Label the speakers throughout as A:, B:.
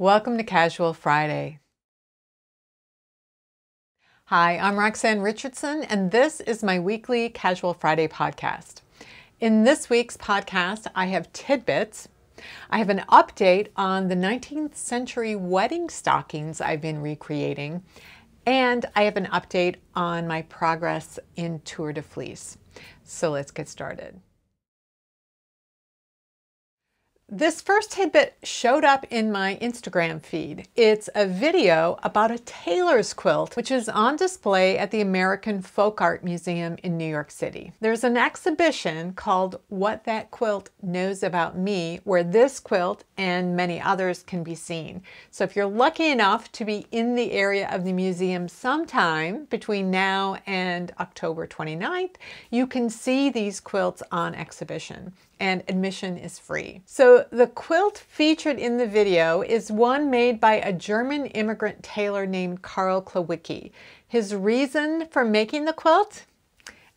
A: Welcome to Casual Friday. Hi, I'm Roxanne Richardson, and this is my weekly Casual Friday podcast. In this week's podcast, I have tidbits. I have an update on the 19th century wedding stockings I've been recreating, and I have an update on my progress in Tour de Fleece. So let's get started. This first tidbit showed up in my Instagram feed. It's a video about a tailor's quilt, which is on display at the American Folk Art Museum in New York City. There's an exhibition called What That Quilt Knows About Me, where this quilt and many others can be seen. So if you're lucky enough to be in the area of the museum sometime between now and October 29th, you can see these quilts on exhibition, and admission is free. So the quilt featured in the video is one made by a German immigrant tailor named Karl Klawicki. His reason for making the quilt?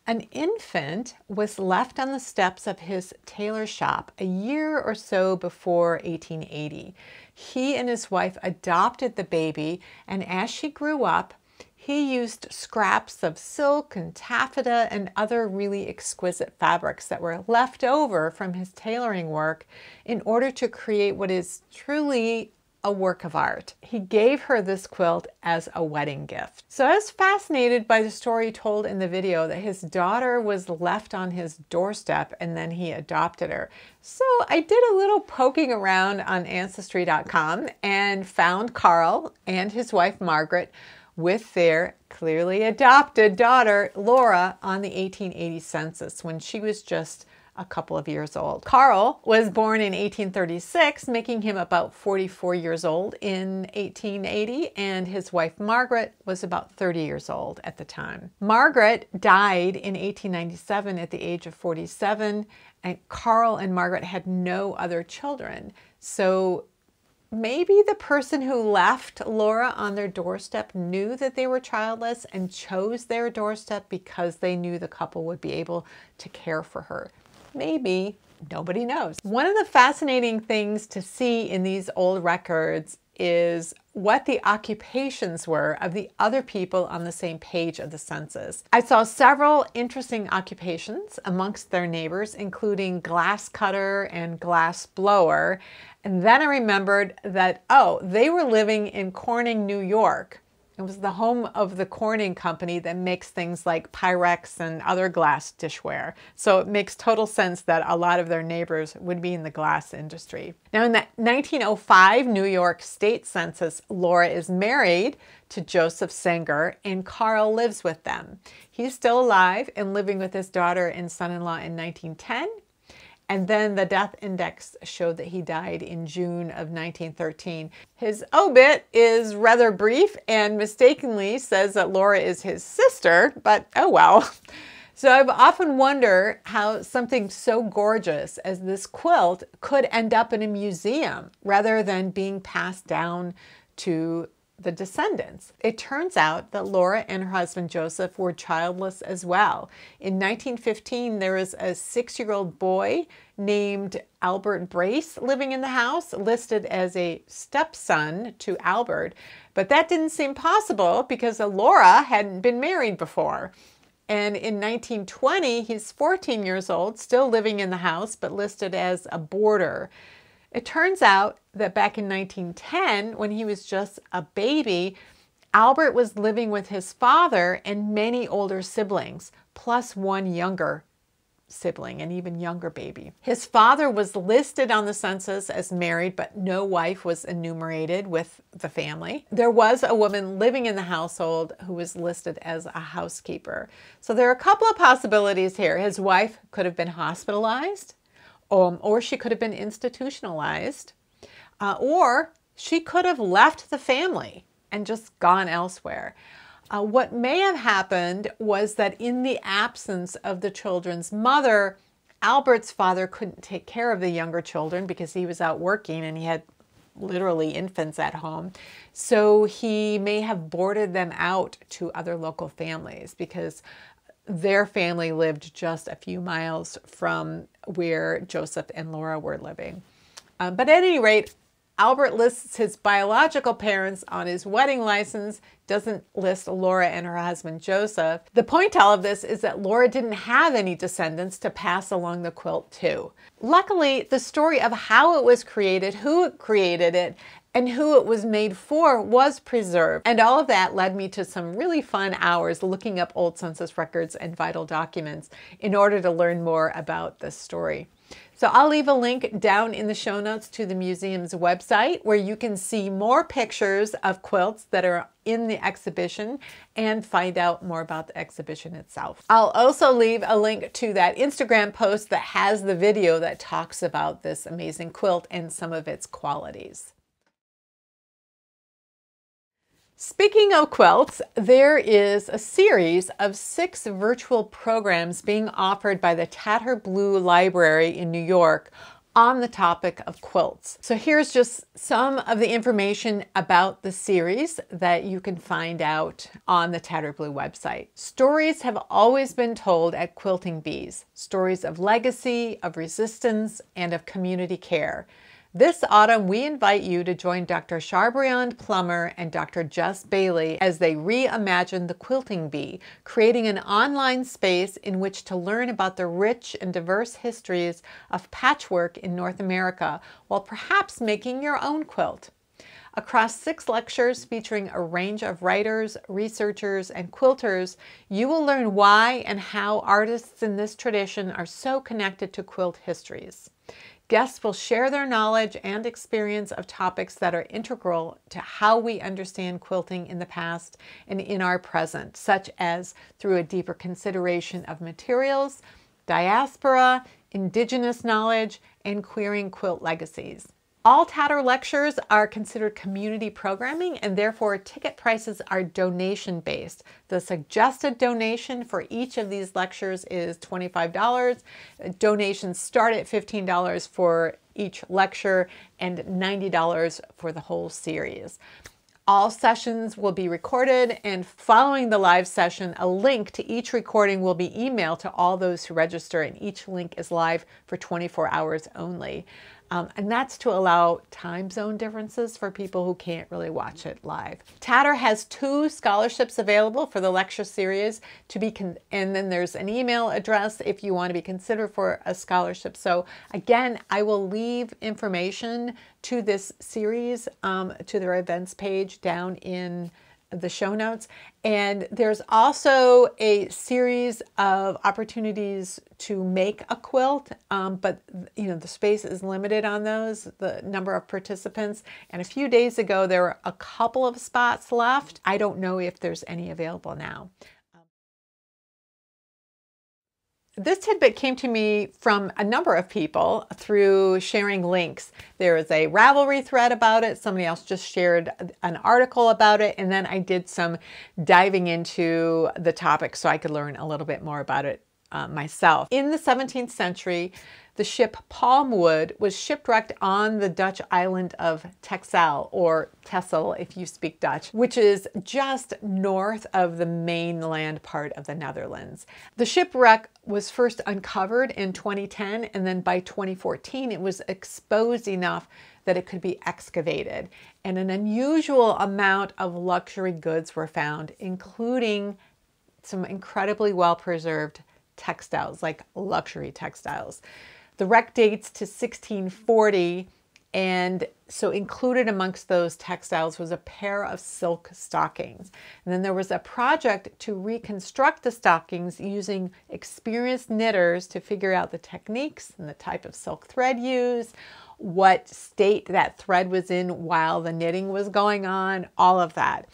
A: An infant was left on the steps of his tailor shop a year or so before 1880. He and his wife adopted the baby, and as she grew up, he used scraps of silk and taffeta and other really exquisite fabrics that were left over from his tailoring work in order to create what is truly a work of art. He gave her this quilt as a wedding gift. So I was fascinated by the story told in the video that his daughter was left on his doorstep and then he adopted her. So I did a little poking around on Ancestry.com and found Karl and his wife Margaret with their clearly adopted daughter, Laura, on the 1880 census when she was just a couple of years old. Karl was born in 1836, making him about 44 years old in 1880, and his wife Margaret was about 30 years old at the time. Margaret died in 1897 at the age of 47, and Karl and Margaret had no other children. So maybe the person who left Laura on their doorstep knew that they were childless and chose their doorstep because they knew the couple would be able to care for her. Maybe, nobody knows. One of the fascinating things to see in these old records is what the occupations were of the other people on the same page of the census. I saw several interesting occupations amongst their neighbors, including glass cutter and glass blower. And then I remembered that, oh, they were living in Corning, New York. It was the home of the Corning company that makes things like Pyrex and other glass dishware. So it makes total sense that a lot of their neighbors would be in the glass industry. Now in the 1905 New York State Census, Laura is married to Joseph Sanger and Karl lives with them. He's still alive and living with his daughter and son-in-law in 1910. And then the death index showed that he died in June of 1913. His obit is rather brief and mistakenly says that Laura is his sister, but oh well. So I've often wondered how something so gorgeous as this quilt could end up in a museum rather than being passed down to the descendants. It turns out that Laura and her husband Joseph were childless as well. In 1915, there was a 6-year-old boy named Albert Brace living in the house, listed as a stepson to Albert, but that didn't seem possible because Laura hadn't been married before. And in 1920, he's 14 years old, still living in the house, but listed as a boarder. It turns out that back in 1910, when he was just a baby, Albert was living with his father and many older siblings, plus one younger sibling, an even younger baby. His father was listed on the census as married, but no wife was enumerated with the family. There was a woman living in the household who was listed as a housekeeper. So there are a couple of possibilities here. His wife could have been hospitalized, or she could have been institutionalized, or she could have left the family and just gone elsewhere. What may have happened was that in the absence of the children's mother, Albert's father couldn't take care of the younger children because he was out working and he had literally infants at home. So he may have boarded them out to other local families because their family lived just a few miles from where Joseph and Laura were living. But at any rate, Albert lists his biologiquical parents on his wedding license, doesn't list Laura and her husband Joseph. The point to all of this is that Laura didn't have any descendants to pass along the quilt to. Luckily, the story of how it was created, who created it, and who it was made for was preserved. And all of that led me to some really fun hours looking up old census records and vital documents in order to learn more about this story. So I'll leave a link down in the show notes to the museum's website where you can see more pictures of quilts that are in the exhibition and find out more about the exhibition itself. I'll also leave a link to that Instagram post that has the video that talks about this amazing quilt and some of its qualities. Speaking of quilts, there is a series of 6 virtual programs being offered by the Tatterblue Library in New York on the topic of quilts. So here's just some of the information about the series that you can find out on the Tatterblue website. Stories have always been told at Quilting Bees, stories of legacy, of resistance, and of community care. This autumn, we invite you to join Dr. Charbriand Plummer and Dr. Jess Bailey as they reimagine the quilting bee, creating an online space in which to learn about the rich and diverse histories of patchwork in North America, while perhaps making your own quilt. Across 6 lectures featuring a range of writers, researchers, and quilters, you will learn why and how artists in this tradition are so connected to quilt histories. Guests will share their knowledge and experience of topics that are integral to how we understand quilting in the past and in our present, such as through a deeper consideration of materials, diaspora, indigenous knowledge, and queering quilt legacies. All Tatter lectures are considered community programming and therefore ticket prices are donation-based. The suggested donation for each of these lectures is $25. Donations start at $15 for each lecture and $90 for the whole series. All sessions will be recorded, and following the live session, a link to each recording will be emailed to all those who register, and each link is live for 24 hours only. And that's to allow time zone differences for people who can't really watch it live. Tatter has 2 scholarships available for the lecture series and then there's an email address if you want to be considered for a scholarship. So again, I will leave information to this series to their events page down in the show notes. And there's also a series of opportunities to make a quilt, but the space is limited on those, the number of participants. And a few days ago, there were a couple of spots left. I don't know if there's any available now. This tidbit came to me from a number of people through sharing links. There is a Ravelry thread about it. Somebody else just shared an article about it. And then I did some diving into the topic so I could learn a little bit more about it myself. In the 17th century, the ship Palmwood was shipwrecked on the Dutch island of Texel, or Texel if you speak Dutch, which is just north of the mainland part of the Netherlands. The shipwreck was first uncovered in 2010, and then by 2014 it was exposed enough that it could be excavated. And an unusual amount of luxury goods were found, including some incredibly well-preserved textiles, like luxury textiles. The wreck dates to 1640, and so included amongst those textiles was a pair of silk stockings. And then there was a project to reconstruct the stockings using experienced knitters to figure out the techniques and the type of silk thread used, what state that thread was in while the knitting was going on. All of that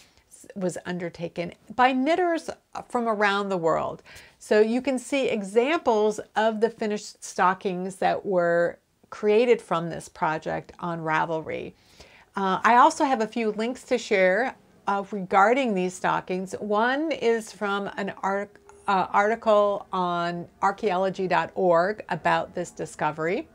A: was undertaken by knitters from around the world. So you can see examples of the finished stockings that were created from this project on Ravelry. I also have a few links to share regarding these stockings. One is from an article on archaeology.org about this discovery.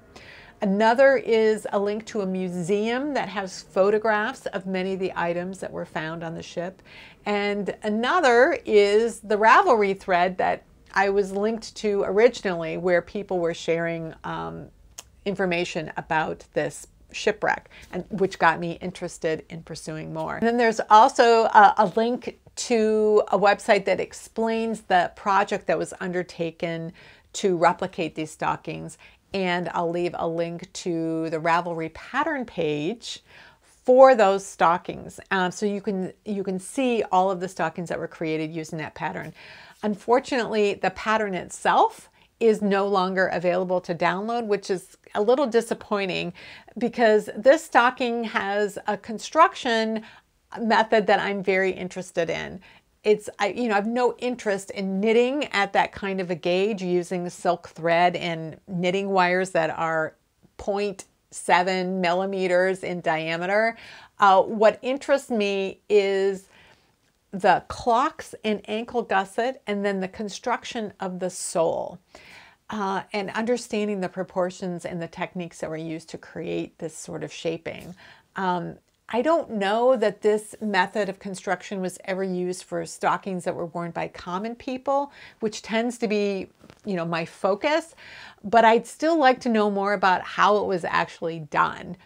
A: Another is a link to a museum that has photographs of many of the items that were found on the ship. And another is the Ravelry thread that I was linked to originally, where people were sharing information about this shipwreck, and which got me interested in pursuing more. And then there's also a link to a website that explains the project that was undertaken to replicate these stockings, and I'll leave a link to the Ravelry pattern page for those stockings, so you can see all of the stockings that were created using that pattern. Unfortunately, the pattern itself is no longer available to download, which is a little disappointing because this stocking has a construction method that I'm very interested in. I have no interest in knitting at that kind of a gauge using silk thread and knitting wires that are 0.7 millimeters in diameter. What interests me is the clocks and ankle gusset, and then the construction of the sole, and understanding the proportions and the techniques that were used to create this sort of shaping. I don't know that this method of construction was ever used for stockings that were worn by common people, which tends to be, my focus, but I'd still like to know more about how it was actually done.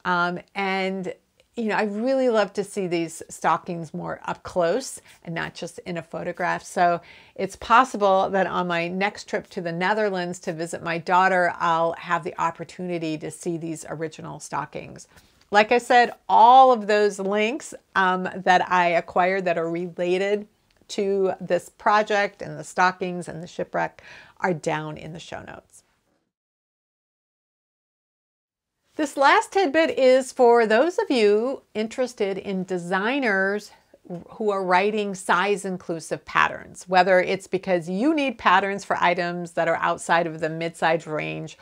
A: I really love to see these stockings more up close and not just in a photograph. So it's possible that on my next trip to the Netherlands to visit my daughter, I'll have the opportunity to see these original stockings. Like I said, all of those links that I acquired that are related to this project and the stockings and the shipwreck are down in the show notes. This last tidbit is for those of you interested in designers who are writing size-inclusive patterns, whether it's because you need patterns for items that are outside of the mid-size range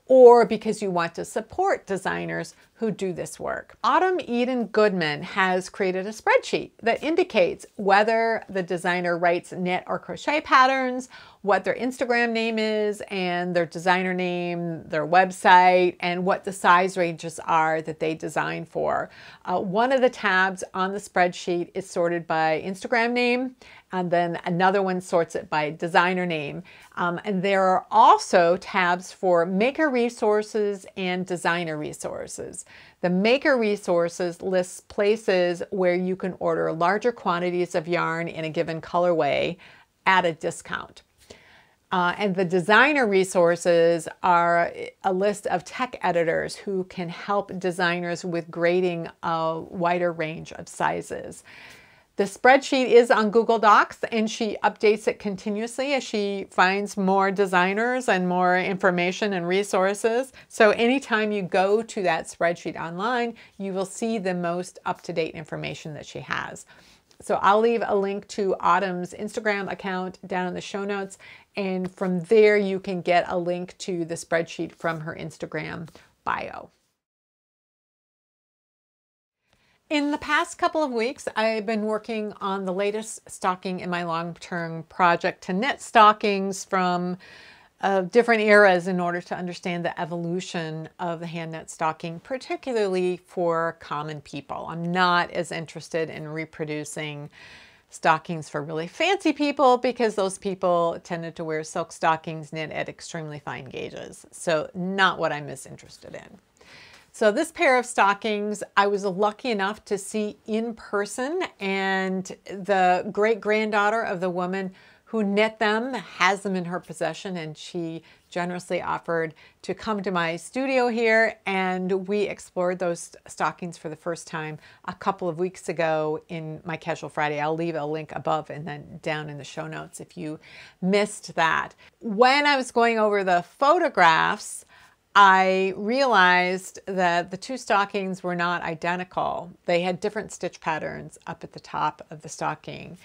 A: or because you want to support designers who do this work. Autumn Eden Goodman has created a spreadsheet that indicates whether the designer writes knit or crochet patterns, what their Instagram name is, and their designer name, their website, and what the size ranges are that they design for. One of the tabs on the spreadsheet is sorted by Instagram name, and then another one sorts it by designer name. And there are also tabs for maker resources and designer resources. The maker resources lists places where you can order larger quantities of yarn in a given colorway at a discount. And the designer resources are a list of tech editors who can help designers with grading a wider range of sizes. The spreadsheet is on Google Docs, and she updates it continuously as she finds more designers and more information and resources. So anytime you go to that spreadsheet online, you will see the most up-to-date information that she has. So I'll leave a link to Autumn's Instagram account down in the show notes, and from there you can get a link to the spreadsheet from her Instagram bio. In the past couple of weeks, I've been working on the latest stocking in my long-term project to knit stockings from different eras in order to understand the evolution of the hand knit stocking, particularly for common people. I'm not as interested in reproducing stockings for really fancy people because those people tended to wear silk stockings knit at extremely fine gauges. So not what I'm as interested in. So this pair of stockings I was lucky enough to see in person, and the great-granddaughter of the woman who knit them has them in her possession, and she generously offered to come to my studio here, and we explored those stockings for the first time a couple of weeks ago in my Casual Friday. I'll leave a link above and then down in the show notes if you missed that. When I was going over the photographs, I realized that the two stockings were not identical. They had different stitch patterns up at the top of the stocking.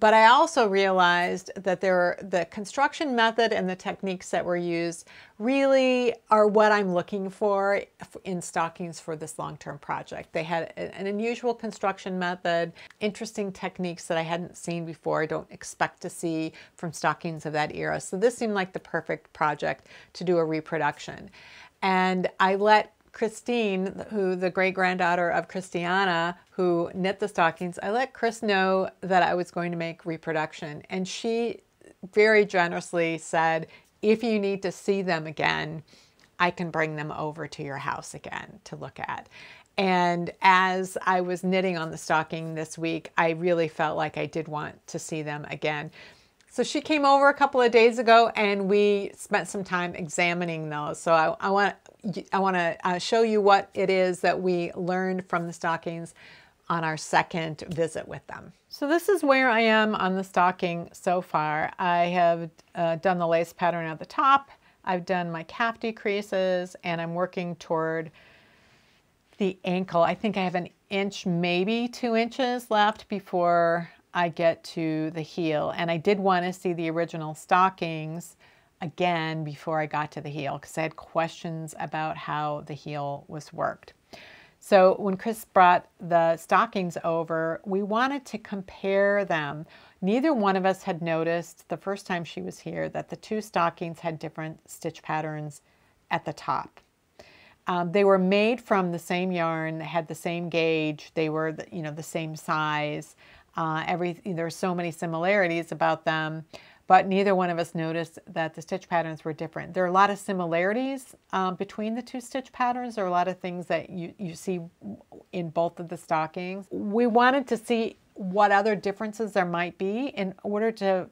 A: But I also realized that the construction method and the techniques that were used really are what I'm looking for in stockings for this long-term project. They had an unusual construction method, interesting techniques that I hadn't seen before. I don't expect to see from stockings of that era. So this seemed like the perfect project to do a reproduction. And I let Christine, who the great-granddaughter of Christiana, who knit the stockings, I let Chris know that I was going to make reproduction. And she very generously said, if you need to see them again, I can bring them over to your house again to look at. And as I was knitting on the stocking this week, I really felt like I did want to see them again. So she came over a couple of days ago and we spent some time examining those. So I want to show you what it is that we learned from the stockings on our second visit with them. So this is where I am on the stocking so far. I have done the lace pattern at the top. I've done my calf decreases and I'm working toward the ankle. I think I have an inch, maybe 2 inches left before I get to the heel. And I did want to see the original stockings again before I got to the heel because I had questions about how the heel was worked. So when Chris brought the stockings over, we wanted to compare them. Neither one of us had noticed the first time she was here that the two stockings had different stitch patterns at the top. They were made from the same yarn, they had the same gauge, they were the same size. There are so many similarities about them, but neither one of us noticed that the stitch patterns were different. There are a lot of similarities between the two stitch patterns. There are a lot of things that you see in both of the stockings. We wanted to see what other differences there might be in order to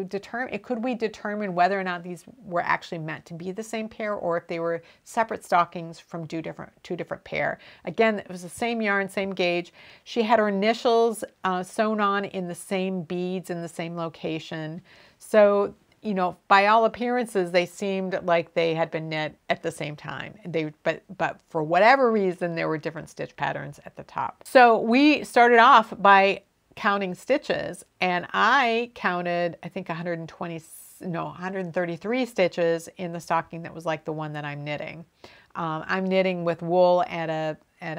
A: determine, could we determine whether or not these were actually meant to be the same pair or if they were separate stockings from two different pair. Again, it was the same yarn, same gauge. She had her initials sewn on in the same beads in the same location. So, by all appearances, they seemed like they had been knit at the same time. But for whatever reason, there were different stitch patterns at the top. So we started off by counting stitches, and I counted, I think 133 stitches in the stocking that was like the one that I'm knitting. I'm knitting with wool at a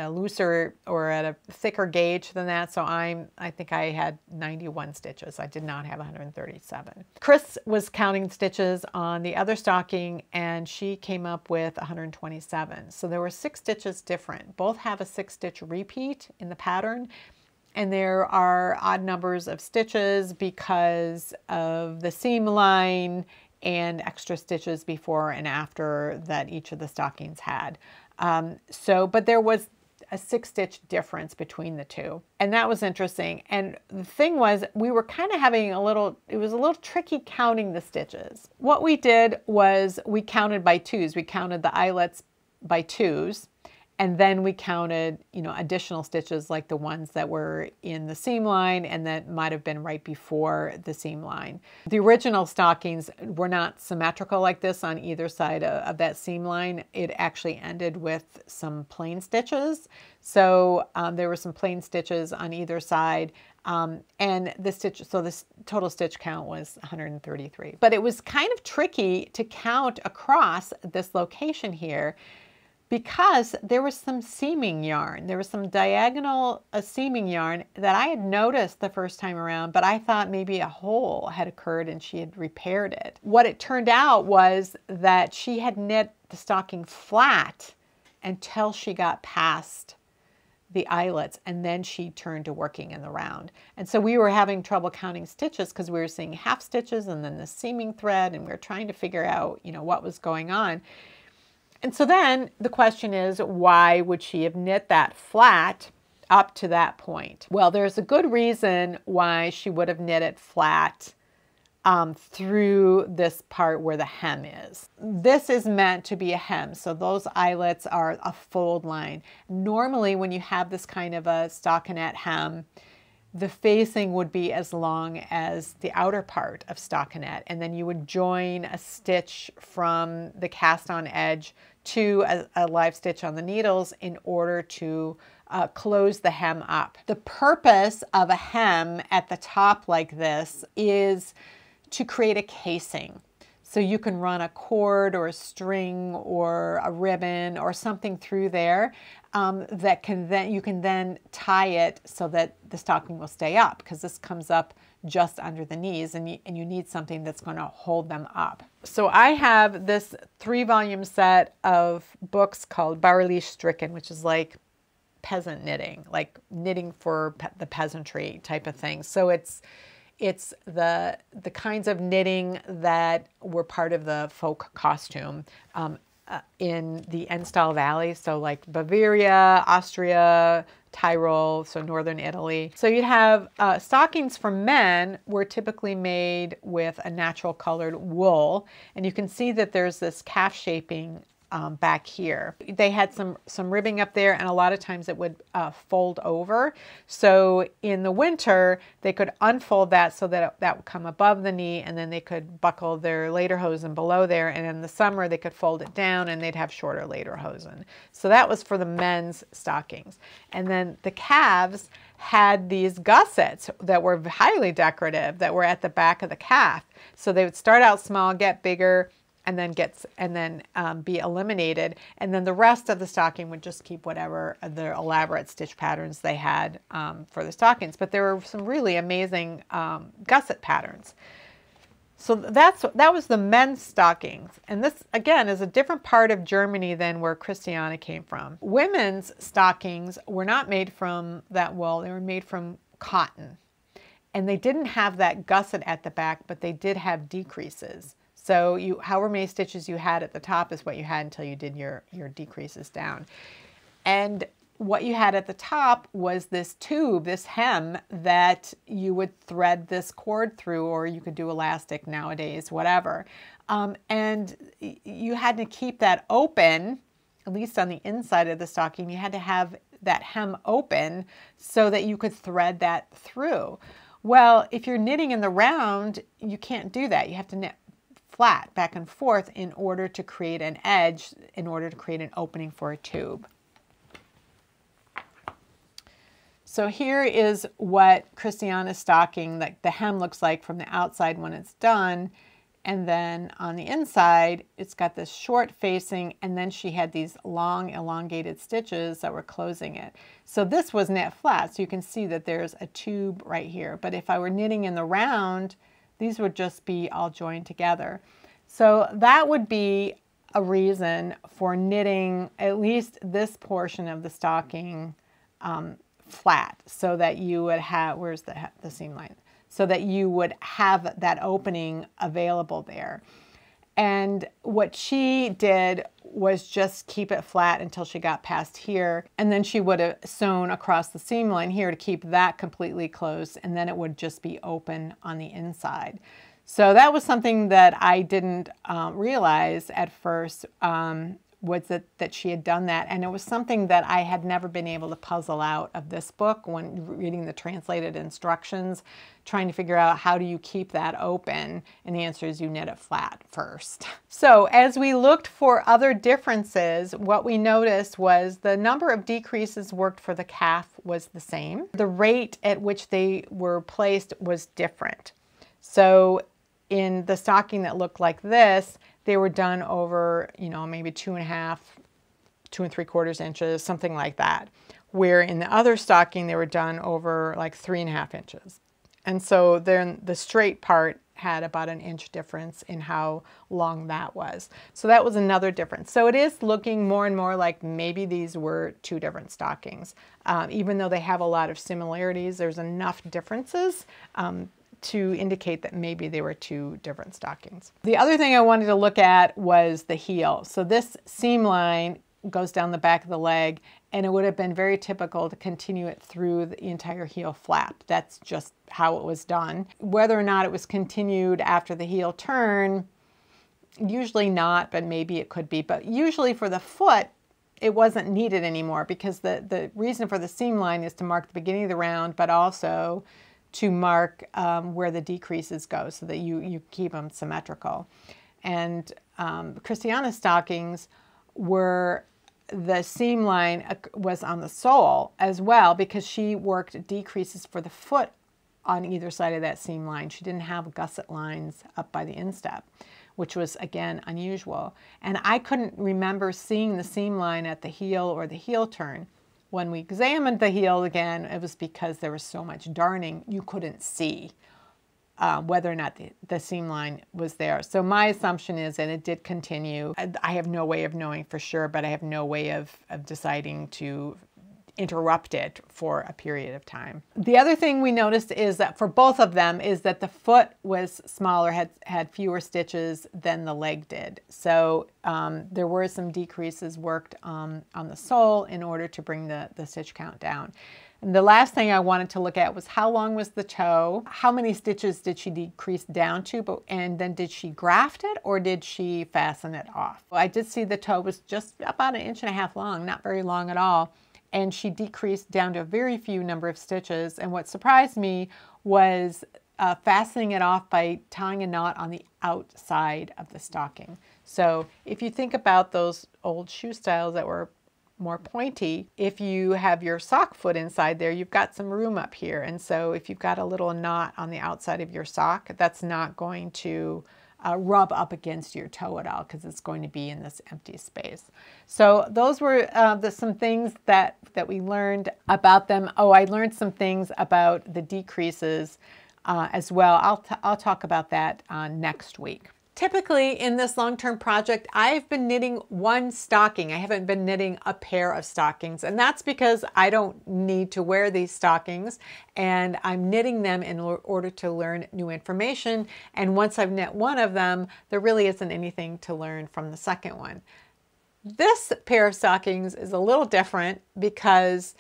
A: looser or at a thicker gauge than that, so I think I had 91 stitches. I did not have 137. Chris was counting stitches on the other stocking and she came up with 127. So there were 6 stitches different. Both have a 6-stitch repeat in the pattern. And there are odd numbers of stitches because of the seam line and extra stitches before and after that each of the stockings had. But there was a 6-stitch difference between the two. And that was interesting. And the thing was, we were kind of having it was a little tricky counting the stitches. What we did was we counted by twos. We counted the eyelets by twos. And then we counted, additional stitches like the ones that were in the seam line and that might have been right before the seam line. The original stockings were not symmetrical like this on either side of that seam line. It actually ended with some plain stitches. So there were some plain stitches on either side. And this total stitch count was 133. But it was kind of tricky to count across this location here, because there was some seaming yarn. There was some diagonal seaming yarn that I had noticed the first time around, but I thought maybe a hole had occurred and she had repaired it. What it turned out was that she had knit the stocking flat until she got past the eyelets, and then she turned to working in the round. And so we were having trouble counting stitches because we were seeing half stitches and then the seaming thread, and we were trying to figure out, what was going on. And so then the question is, why would she have knit that flat up to that point? Well, there's a good reason why she would have knit it flat through this part where the hem is. This is meant to be a hem, so those eyelets are a fold line. Normally, when you have this kind of a stockinette hem, the facing would be as long as the outer part of stockinette, and then you would join a stitch from the cast on edge to a live stitch on the needles in order to close the hem up. The purpose of a hem at the top like this is to create a casing. So you can run a cord or a string or a ribbon or something through there that you can then tie it so that the stocking will stay up, because this comes up just under the knees, and you need something that's going to hold them up. So I have this 3-volume set of books called Barrelish Stricken, which is like peasant knitting, like knitting for the peasantry type of thing. So it's the kinds of knitting that were part of the folk costume. in the Enstall Valley, so like Bavaria, Austria, Tyrol, so northern Italy. So you'd have stockings for men were typically made with a natural colored wool, and you can see that there's this calf shaping back here. They had some ribbing up there, and a lot of times it would fold over. So in the winter, they could unfold that so that that would come above the knee, and then they could buckle their lederhosen below there. And in the summer, they could fold it down, and they'd have shorter lederhosen. So that was for the men's stockings. And then the calves had these gussets that were highly decorative that were at the back of the calf. So they would start out small, get bigger, and then be eliminated, and then the rest of the stocking would just keep whatever the elaborate stitch patterns they had for the stockings. But there were some really amazing gusset patterns. So that was the men's stockings, and this again is a different part of Germany than where Christiana came from. Women's stockings were not made from that wool; they were made from cotton, and they didn't have that gusset at the back, but they did have decreases. So however many stitches you had at the top is what you had until you did your decreases down. And what you had at the top was this tube, this hem that you would thread this cord through, or you could do elastic nowadays, whatever. And you had to keep that open, at least on the inside of the stocking. You had to have that hem open so that you could thread that through. Well, if you're knitting in the round, you can't do that. You have to knit flat back and forth in order to create an edge, in order to create an opening for a tube. So here is what Christiana's stocking, like the hem, looks like from the outside when it's done. And then on the inside, it's got this short facing, and then she had these long elongated stitches that were closing it. So this was knit flat, so you can see that there's a tube right here. But if I were knitting in the round, these would just be all joined together. So that would be a reason for knitting at least this portion of the stocking flat, so that you would have, where's the seam line? So that you would have that opening available there. And what she did was just keep it flat until she got past here, and then she would have sewn across the seam line here to keep that completely closed, and then it would just be open on the inside. So that was something that I didn't realize at first, was that she had done that, and it was something that I had never been able to puzzle out of this book when reading the translated instructions, trying to figure out how do you keep that open, and the answer is you knit it flat first. So as we looked for other differences, what we noticed was the number of decreases worked for the calf was the same. The rate at which they were placed was different. So in the stocking that looked like this, they were done over, maybe 2.5, 2 3/4 inches, something like that. Where in the other stocking, they were done over like 3.5 inches. And so then the straight part had about an inch difference in how long that was. So that was another difference. So it is looking more and more like maybe these were two different stockings. Even though they have a lot of similarities, there's enough differences to indicate that maybe they were two different stockings. The other thing I wanted to look at was the heel. So this seam line goes down the back of the leg, and it would have been very typical to continue it through the entire heel flap. That's just how it was done. Whether or not it was continued after the heel turn, usually not, but maybe it could be. But usually for the foot, it wasn't needed anymore, because the reason for the seam line is to mark the beginning of the round, but also to mark where the decreases go, so that you keep them symmetrical. And Christiana's stockings were, the seam line was on the sole as well, because she worked decreases for the foot on either side of that seam line. She didn't have gusset lines up by the instep, which was, again, unusual. And I couldn't remember seeing the seam line at the heel or the heel turn. When we examined the heel again, it was because there was so much darning, you couldn't see whether or not the seam line was there. So my assumption is that it did continue. I have no way of knowing for sure, but I have no way of deciding to interrupted for a period of time. The other thing we noticed is that for both of them is that the foot was smaller, had fewer stitches than the leg did. So there were some decreases worked on the sole in order to bring the stitch count down. And the last thing I wanted to look at was how long was the toe, how many stitches did she decrease down to, and then did she graft it or did she fasten it off? Well, I did see the toe was just about 1.5 inches long, not very long at all, and she decreased down to a very few number of stitches. And what surprised me was fastening it off by tying a knot on the outside of the stocking. So if you think about those old shoe styles that were more pointy, if you have your sock foot inside there, you've got some room up here. And so if you've got a little knot on the outside of your sock, that's not going to rub up against your toe at all because it's going to be in this empty space. So those were some things that we learned about them. Oh, I learned some things about the decreases as well. I'll talk about that next week. Typically in this long-term project, I've been knitting one stocking. I haven't been knitting a pair of stockings, and that's because I don't need to wear these stockings, and I'm knitting them in order to learn new information. And once I've knit one of them, there really isn't anything to learn from the second one. This pair of stockings is a little different because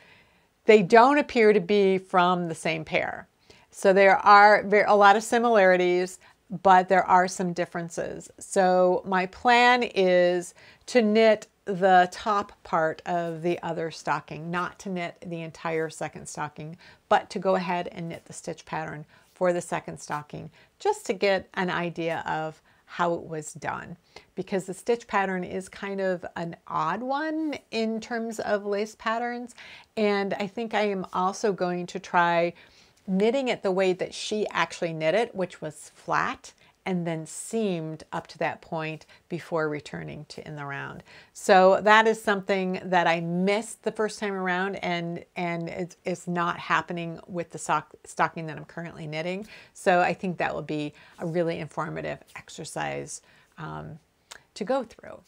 A: they don't appear to be from the same pair. So there are a lot of similarities, but there are some differences. So my plan is to knit the top part of the other stocking, not to knit the entire second stocking, but to go ahead and knit the stitch pattern for the second stocking, just to get an idea of how it was done. Because the stitch pattern is kind of an odd one in terms of lace patterns. And I think I am also going to try knitting it the way that she actually knit it, which was flat and then seamed up to that point before returning to in the round. So that is something that I missed the first time around, and it's not happening with the stocking that I'm currently knitting. So I think that will be a really informative exercise to go through.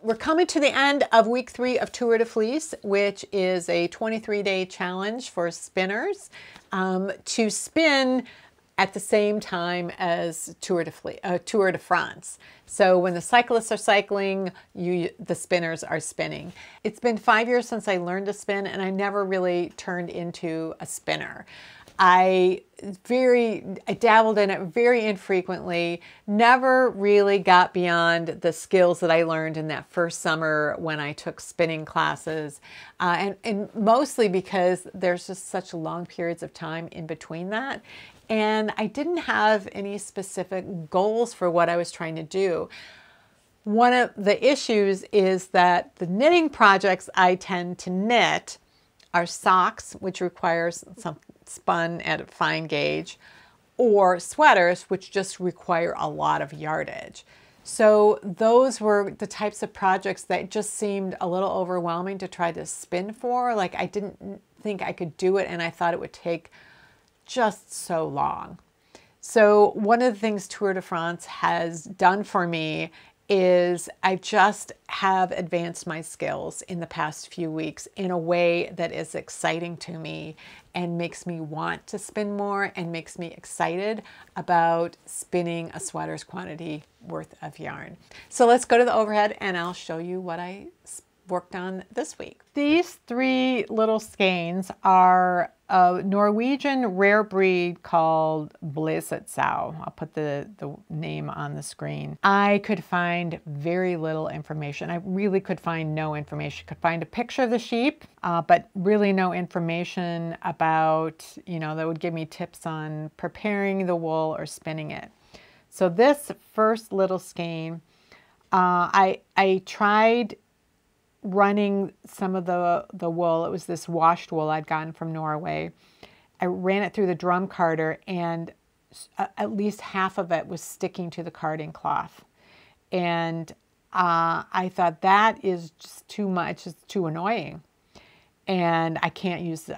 A: We're coming to the end of week 3 of Tour de Fleece, which is a 23-day challenge for spinners to spin at the same time as Tour de France. So when the cyclists are cycling, the spinners are spinning. It's been 5 years since I learned to spin, and I never really turned into a spinner. I dabbled in it very infrequently, never really got beyond the skills that I learned in that first summer when I took spinning classes, and mostly because there's just such long periods of time in between that, and I didn't have any specific goals for what I was trying to do. One of the issues is that the knitting projects I tend to knit are socks, which requires some spun at a fine gauge, or sweaters, which just require a lot of yardage. So those were the types of projects that just seemed a little overwhelming to try to spin for. Like, I didn't think I could do it, and I thought it would take just so long. So one of the things Tour de France has done for me is I just have advanced my skills in the past few weeks in a way that is exciting to me and makes me want to spin more and makes me excited about spinning a sweater's quantity worth of yarn. So let's go to the overhead and I'll show you what I worked on this week. These 3 little skeins are a Norwegian rare breed called Blæsetsau. I'll put the name on the screen. I could find very little information. I really could find no information. Could find a picture of the sheep, but really no information about, that would give me tips on preparing the wool or spinning it. So this first little skein, I tried running some of the wool. It was this washed wool I'd gotten from Norway. I ran it through the drum carder, and at least half of it was sticking to the carding cloth. And I thought, that is just too much. It's too annoying. And I guess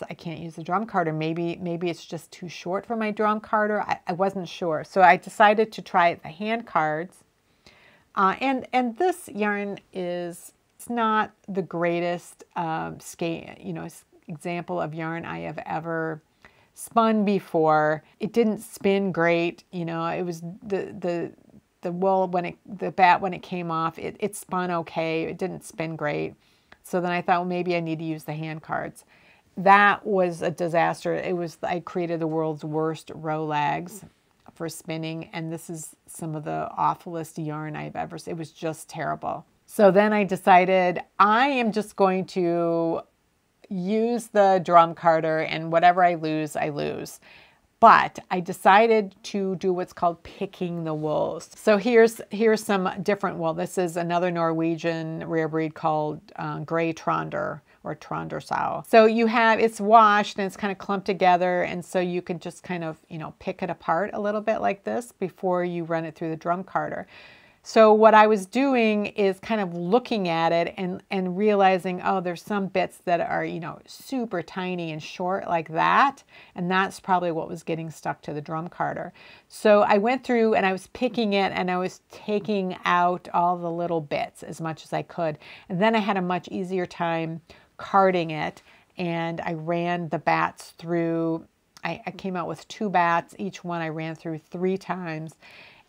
A: I can't use the drum carder. Maybe it's just too short for my drum carder. I wasn't sure. So I decided to try the hand cards. And this yarn is It's not the greatest example of yarn I have ever spun before. It didn't spin great. It was the wool when it came off, it spun okay. It didn't spin great. So then I thought, well, maybe I need to use the hand cards. That was a disaster. I created the world's worst row lags for spinning, and this is some of the awfulest yarn I've ever seen. It was just terrible. So then I decided I am just going to use the drum carder, and whatever I lose, I lose. But I decided to do what's called picking the wools. So here's some different wool. This is another Norwegian rare breed called Grey Tronder or Trondersau. So it's washed and it's kind of clumped together, and so you can just kind of, pick it apart a little bit like this before you run it through the drum carder. So what I was doing is kind of looking at it and realizing, oh, there's some bits that are, super tiny and short like that. And that's probably what was getting stuck to the drum carder. So I went through and I was picking it and I was taking out all the little bits as much as I could. And then I had a much easier time carding it. And I ran the bats through. I came out with 2 bats. Each one I ran through 3 times.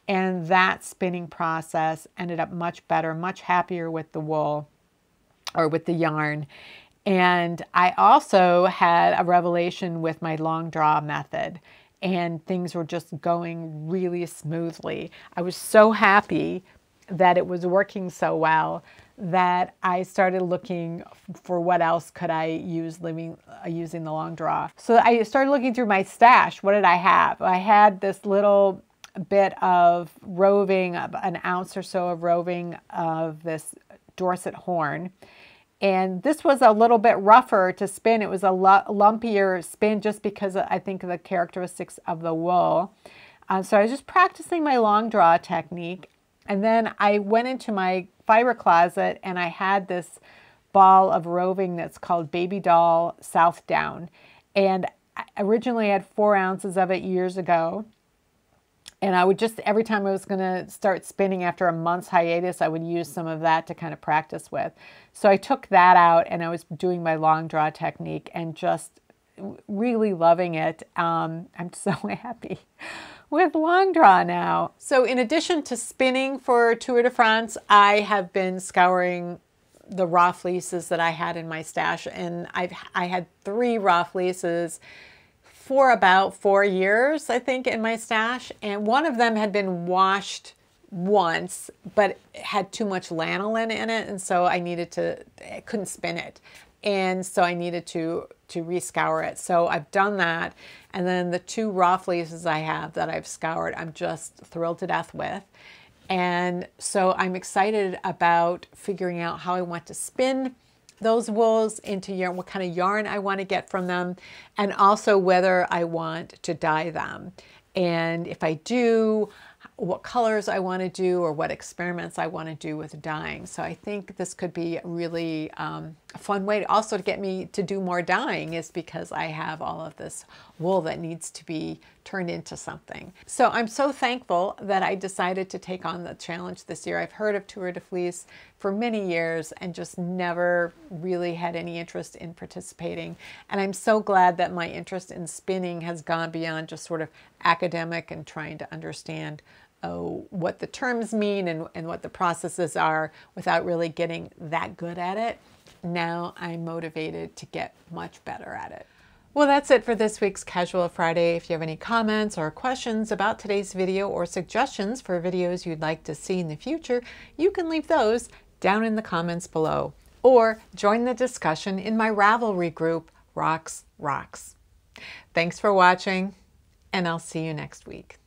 A: And that spinning process ended up much better, much happier with the wool or with the yarn. And I also had a revelation with my long draw method, and things were just going really smoothly. I was so happy that it was working so well that I started looking for what else could I use using the long draw. So I started looking through my stash. What did I have? I had this little bit of roving, an ounce or so of roving of this Dorset horn. And this was a little bit rougher to spin. It was a lumpier spin just because I think of the characteristics of the wool. So I was just practicing my long draw technique. And then I went into my fiber closet and I had this ball of roving that's called Baby Doll South Down. And I originally had 4 ounces of it years ago. And I would just, every time I was going to start spinning after a month's hiatus, I would use some of that to kind of practice with. So I took that out and I was doing my long draw technique and just really loving it. I'm so happy with long draw now. So in addition to spinning for Tour de France, I have been scouring the raw fleeces that I had in my stash. And I had 3 raw fleeces for about 4 years, I think, in my stash. And one of them had been washed once, but it had too much lanolin in it. And so I couldn't spin it. And so I needed to rescour it. So I've done that. And then the 2 raw fleeces I have that I've scoured, I'm just thrilled to death with. And so I'm excited about figuring out how I want to spin those wools into yarn, what kind of yarn I want to get from them, and also whether I want to dye them. And if I do, what colors I want to do or what experiments I want to do with dyeing. So I think this could be really a fun way also to get me to do more dyeing, is because I have all of this wool that needs to be turned into something. So I'm so thankful that I decided to take on the challenge this year. I've heard of Tour de Fleece for many years and just never really had any interest in participating. And I'm so glad that my interest in spinning has gone beyond just sort of academic and trying to understand what the terms mean and what the processes are without really getting that good at it. Now I'm motivated to get much better at it. Well, that's it for this week's Casual Friday. If you have any comments or questions about today's video or suggestions for videos you'd like to see in the future, you can leave those down in the comments below, or join the discussion in my Ravelry group, Rox Rocks. Thanks for watching, and I'll see you next week.